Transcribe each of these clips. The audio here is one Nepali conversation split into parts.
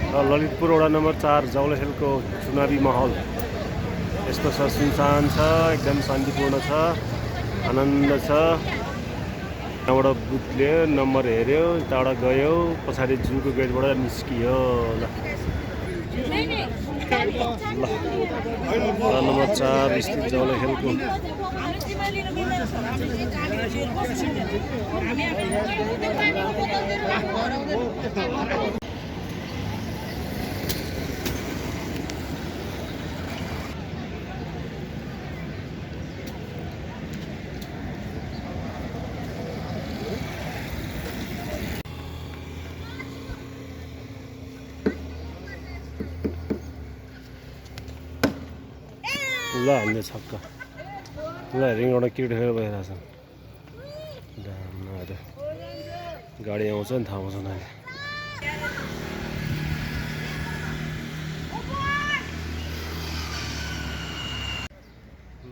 ललितपुर वडा नम्बर 4 जौलेखेलको चुनावी माहौल यस्तो छ। सुनसान छ, एकदम शान्तिपूर्ण छ, आनन्द छ। त्यहाँबाट बुथ लियो, नम्बर हेऱ्यो, यताबाट गयो, पछाडि जूको गेटबाट निस्कियो। ल वडा नम्बर 4 स्थित जौलेखेलको ल हान्ने छक्का। ल रिङबाट क्रिकेट भइरहेछन्। गाडी आउँछ नि, थाहा पाउँछ अहिले।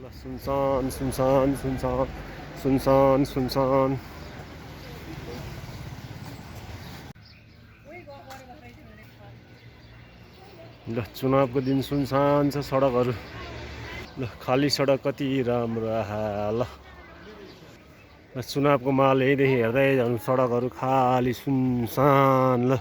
ल सुनसान सुनसान सुनसान सुनसान सुनसान। ल चुनावको दिन सुनसान छ सडकहरू। ल खाली सडक कति राम्रो। आहा ल चुनावको माहौल यहीँदेखि हेर्दै जानु, सडकहरू खाली सुनसान। ल